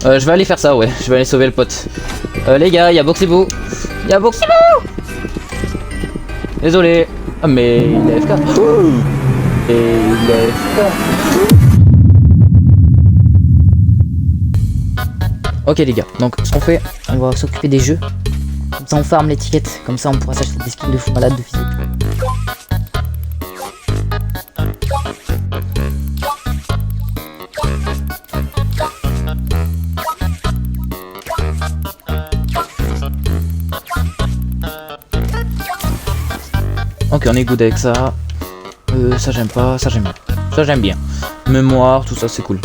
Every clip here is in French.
Je vais aller faire ça, ouais. Je vais aller sauver le pote. Les gars, y'a Boxibo. Y'a Boxibo. Désolé. Ah, mais il est AFK. Et il est AFK. Ok les gars, donc ce qu'on fait, on va s'occuper des jeux. Comme ça on farm l'étiquette, comme ça on pourra s'acheter des skins de fou malade de physique. Ok, on est good avec ça. Ça j'aime pas, ça j'aime bien. Ça j'aime bien. Mémoire, tout ça c'est cool.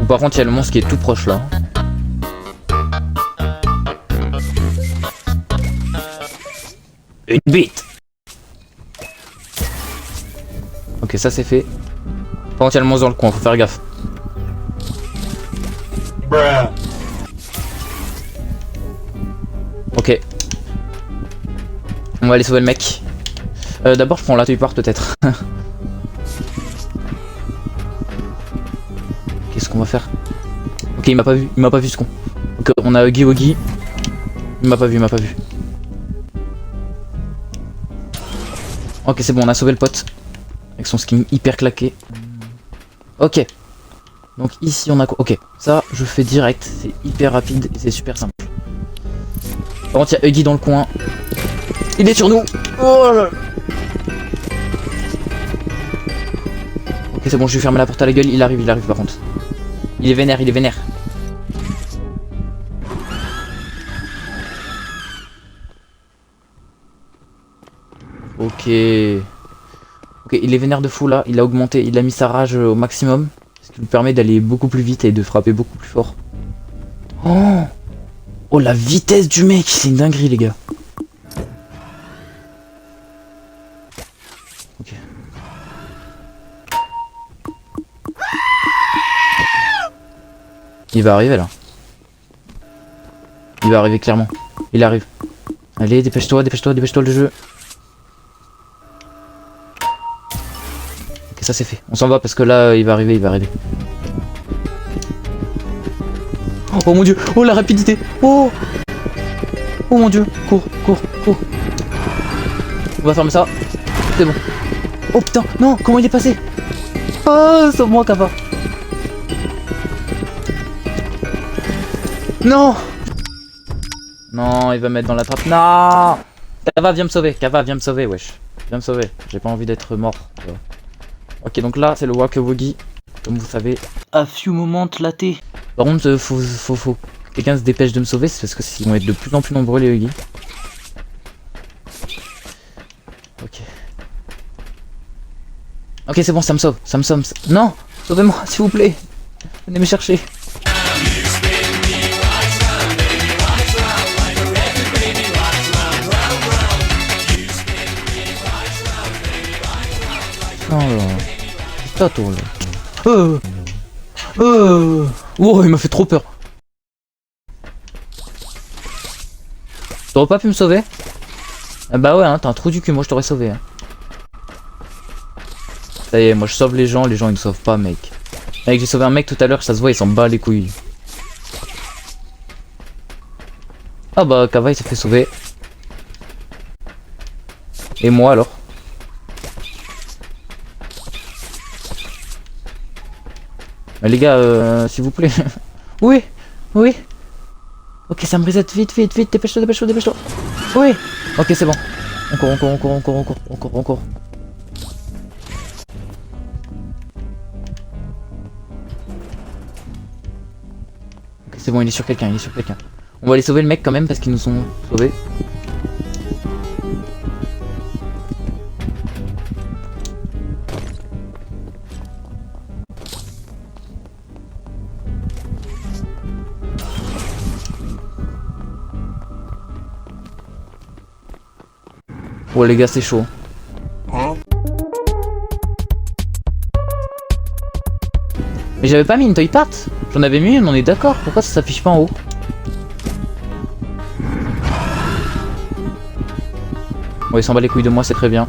Par contre, il y a le monstre qui est tout proche là. Une bite. Ok, ça c'est fait. Par contre, il y a le monstre dans le coin, faut faire gaffe. Ok. On va aller sauver le mec. D'abord, je prends la part peut-être. Qu'est-ce qu'on va faire? Ok, il m'a pas vu ce con. Donc on a Huggy Wuggy. Il m'a pas vu. Ok, c'est bon, on a sauvé le pote. Avec son skin hyper claqué. Ok. Donc ici on a quoi? Ok, ça je fais direct, c'est hyper rapide et c'est super simple. Par contre il y a Huggy dans le coin. Il est sur nous. Oh là. Ok, c'est bon, je lui ferme la porte à la gueule, il arrive par contre. Il est vénère. Ok. Ok, il est vénère de fou là, il a augmenté, il a mis sa rage au maximum. Ce qui lui permet d'aller beaucoup plus vite et de frapper beaucoup plus fort. Oh la vitesse du mec, c'est une dinguerie les gars. Ok. Il va arriver là. Il va arriver clairement. Il arrive. Allez, dépêche-toi le jeu. Ok, ça c'est fait. On s'en va parce que là, il va arriver. Oh mon dieu, oh la rapidité. Oh mon dieu, cours. On va fermer ça. C'est bon. Oh putain, non, comment il est passé? Oh, sauve-moi, Kava. Non, il va me mettre dans la trappe. Non, Kava, viens me sauver, wesh. Viens me sauver, j'ai pas envie d'être mort. Ok, donc là, c'est le Waka Wuggy, comme vous savez. A few moments laté. Par contre, faut que quelqu'un se dépêche de me sauver, c'est parce que ils vont être de plus en plus nombreux, les Huggy. Ok. Ok, c'est bon, ça me sauve. Non, sauvez-moi, s'il vous plaît. Venez me chercher. Non, là. C'est pas toi, là. Oh, il m'a fait trop peur. T'aurais pas pu me sauver? Ah bah ouais, hein, t'as un trou du cul, moi je t'aurais sauvé. Hein. Ça y est, moi je sauve les gens ils me sauvent pas, mec. Mec, j'ai sauvé un mec tout à l'heure, ça se voit, il s'en bat les couilles. Ah bah, Kava il s'est fait sauver. Et moi alors? Les gars, s'il vous plaît. Oui. Ok, ça me reset vite. Dépêche-toi. Oui. Ok, c'est bon. On court. Ok, c'est bon, il est sur quelqu'un. On va aller sauver le mec quand même parce qu'ils nous ont sauvés. Oh les gars, c'est chaud. Mais j'avais pas mis une toy part. J'en avais mis une, on est d'accord. Pourquoi ça s'affiche pas en haut? Bon, il s'en bat les couilles de moi, c'est très bien.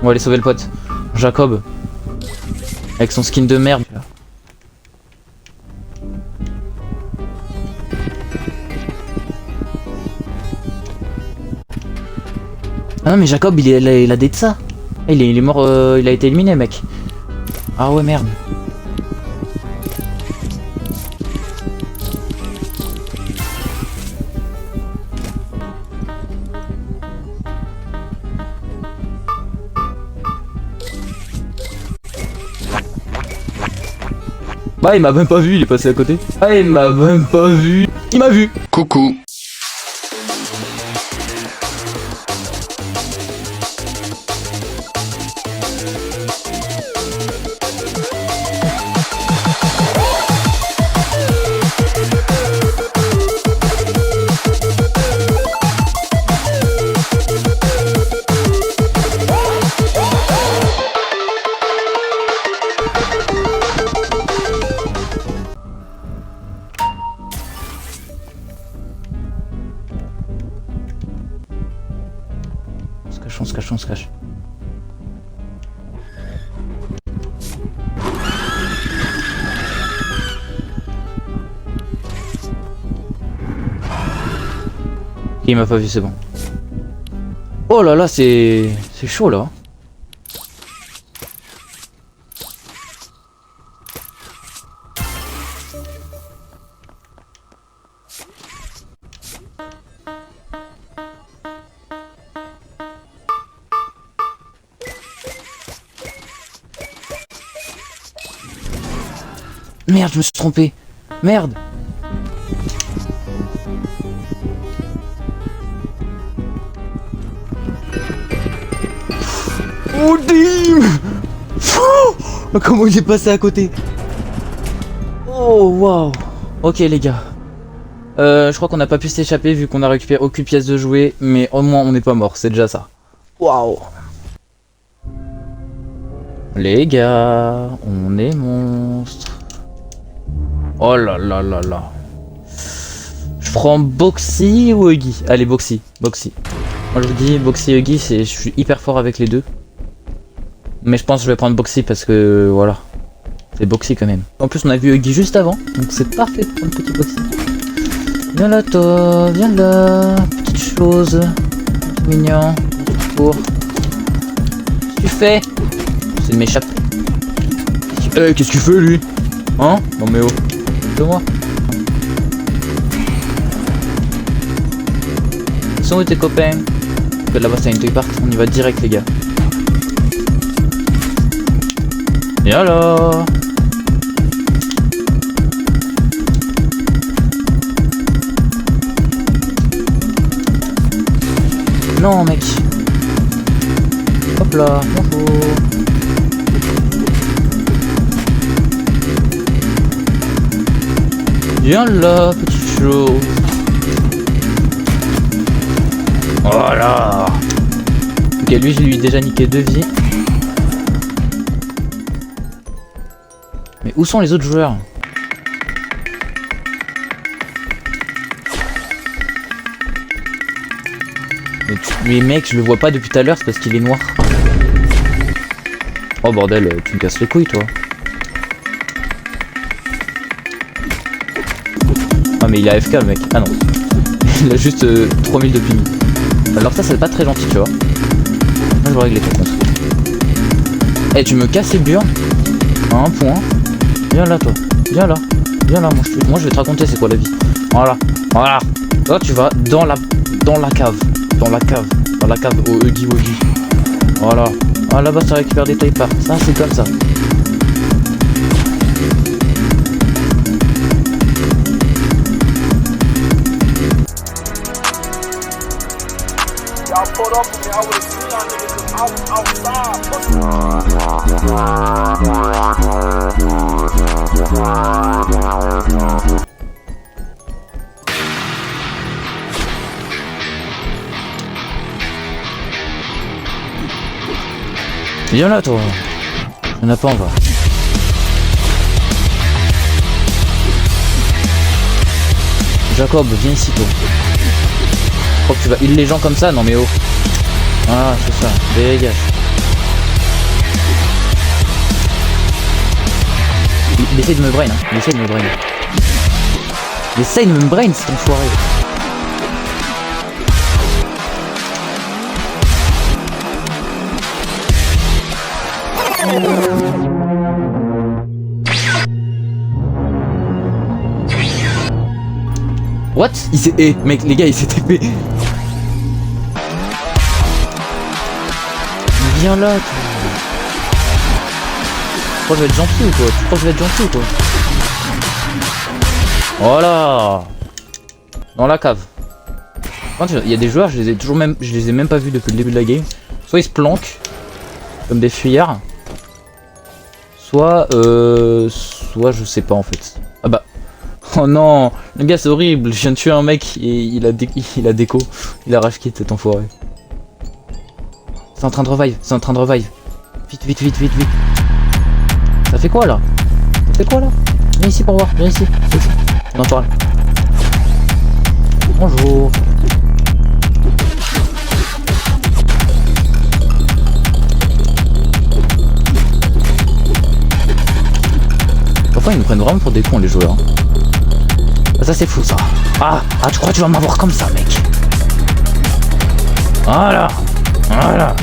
On va aller sauver le pote. Jacob. Avec son skin de merde. Ah non mais Jacob il a des de ça. Il est mort, il a été éliminé mec. Ah ouais merde. Bah il m'a même pas vu, il est passé à côté. Ah il m'a même pas vu. Il m'a vu. Coucou. On se cache, on se cache. Il m'a pas vu, c'est bon. Oh là là, c'est chaud là. Merde, je me suis trompé. Merde. Oh damn. Comment il est passé à côté? Oh waouh. Ok les gars. Je crois qu'on n'a pas pu s'échapper vu qu'on a récupéré aucune pièce de jouet. Mais au moins on n'est pas mort, c'est déjà ça. Waouh. Les gars, on est monstres. Oh là là là là. Je prends Boxy ou Huggy? Allez, Boxy. Boxy. Moi je vous dis, Boxy et Huggy, je suis hyper fort avec les deux. Mais je pense que je vais prendre Boxy parce que voilà. C'est Boxy quand même. En plus, on a vu Huggy juste avant. Donc c'est parfait pour prendre petit Boxy. Viens là, toi. Viens là. Petite chose. Mignon. Pour. Qu'est-ce que tu fais? C'est de m'échapper. Qu'est-ce que tu fais lui? Hein? Non mais oh. De moi. Ils sont où tes copains? Que là-bas c'est une toy part, on y va direct les gars. Et alors? Non mec. Hop là, bonjour. Viens là, petite chose. Voilà. Ok, lui, je lui ai déjà niqué 2 vies. Mais où sont les autres joueurs? Mais mec, je le vois pas depuis tout à l'heure, c'est parce qu'il est noir. Oh bordel, tu me casses les couilles, toi. Ah mais il a AFK le mec. Ah non. Il a juste 3000 de ping. Alors ça c'est pas très gentil tu vois. Moi je vais régler ton compte. Eh tu me casses les burnes. À un point. Viens là toi. Viens là. Viens là. Moi je vais te raconter c'est quoi la vie. Voilà. Voilà. Là tu vas dans la cave. Dans la cave. Dans la cave au Huggy Wuggy. Voilà. Ah là-bas ça récupère des tailles parts. Ça c'est comme ça. Y'all pulled up on me, I would've seen y'all niggas cause I was outside. Viens là toi. Y'en a pas en bas. Jacob, viens ici toi. Je crois que tu vas heal les gens comme ça? Non mais oh. Ah c'est ça, dégage. Il essaye de me brain, hein. Il essaye de me brain. Il essaye de me brain, cet enfoiré. What? Il s'est... Eh, mec, les gars, il s'est TP. Viens là, tu... Tu crois que je vais être gentil ou quoi? Tu crois que je vais être gentil ou quoi? Voilà. Dans la cave. Quand il y a des joueurs, je les ai même pas vus depuis le début de la game. Soit ils se planquent, comme des fuyards. Soit je sais pas en fait. Ah bah. Oh non, le gars c'est horrible, je viens de tuer un mec et il a déco. Il a rage quit cet enfoiré. C'est en train de revive, c'est en train de revive. Vite, vite, vite, vite, vite. Ça fait quoi là? Ça fait quoi là? Viens ici pour voir, viens ici. Viens ici. Non, tu râles. Bonjour. Parfois ils nous prennent vraiment pour des cons les joueurs. Ah, ça c'est fou ça. Ah, tu crois que tu vas m'avoir comme ça mec? Voilà. Voilà.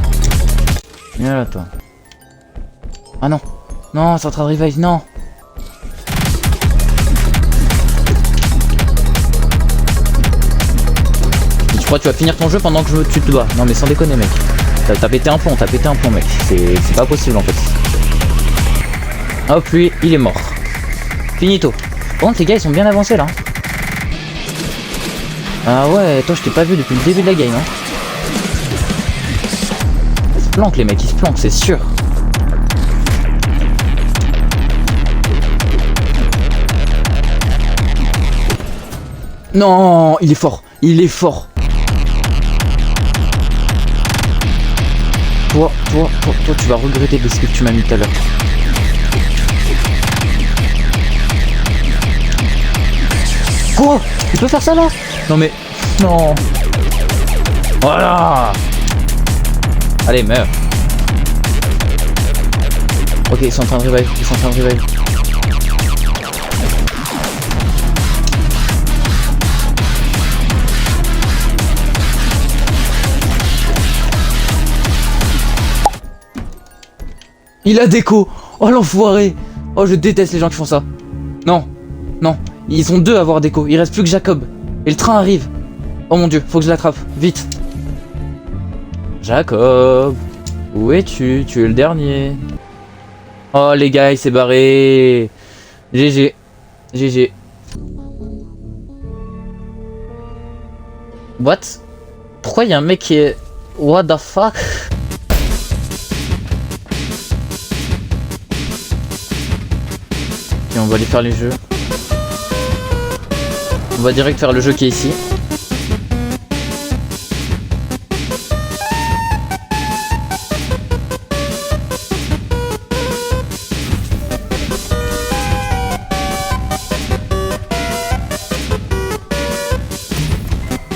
Viens là toi. Ah non. Non, c'est en train de revive, non. Et tu crois que tu vas finir ton jeu pendant que tu te bats? Non mais sans déconner mec. T'as pété un plomb mec. C'est pas possible en fait. Hop lui, il est mort. Finito. Par contre les gars ils sont bien avancés là. Ah ouais, toi je t'ai pas vu depuis le début de la game hein. Ils se planquent les mecs, ils se planquent c'est sûr. Non, il est fort, il est fort. Toi, tu vas regretter de ce que tu m'as mis tout à l'heure. Quoi? Tu peux faire ça là? Non mais... Non. Voilà. Allez, meurs. Ok, ils sont en train de revive, Il a déco. Oh l'enfoiré. Oh je déteste les gens qui font ça. Non. Non. Ils sont deux à avoir déco. Il reste plus que Jacob. Et le train arrive. Oh mon dieu, faut que je l'attrape. Vite. Jacob. Où es-tu? Tu es le dernier. Oh les gars, il s'est barré. GG. GG. What? Pourquoi il y a un mec qui est... What the fuck? Et on va aller faire les jeux. On va direct faire le jeu qui est ici.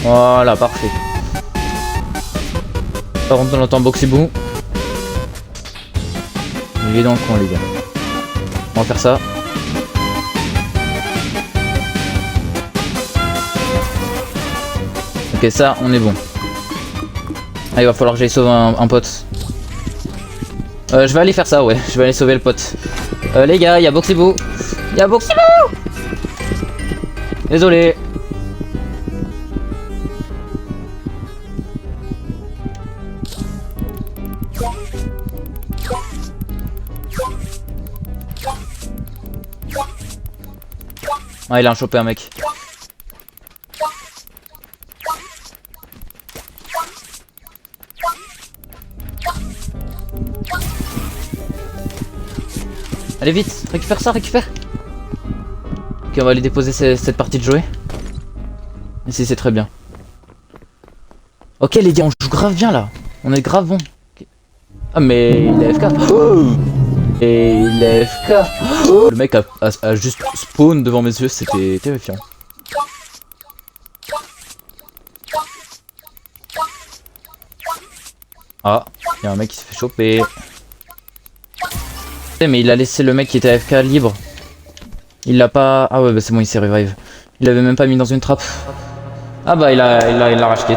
Voilà, parfait. Par contre, on entend Boxyboo. Il est dans le coin, les gars. On va faire ça. Ok, ça, on est bon. Ah, il va falloir que j'aille sauver un pote. Je vais aller faire ça, ouais. Je vais aller sauver le pote. Les gars, il y a Boxyboo. Il y a Boxyboo. Désolé. Ah, il a chopé un mec. Allez vite, récupère ça, récupère. Ok, on va aller déposer cette partie de jouer. Ici c'est très bien. Ok les gars, on joue grave bien là. On est grave bon. Okay. Ah mais il est AFK. Oh, et il est AFK. Oh, le mec a juste spawn devant mes yeux, c'était terrifiant. Ah, il y a un mec qui s'est fait choper. Mais il a laissé le mec qui était AFK libre. Il l'a pas... Ah ouais, bah c'est bon, il s'est revive. Il l'avait même pas mis dans une trappe. Ah bah il l'a racheté.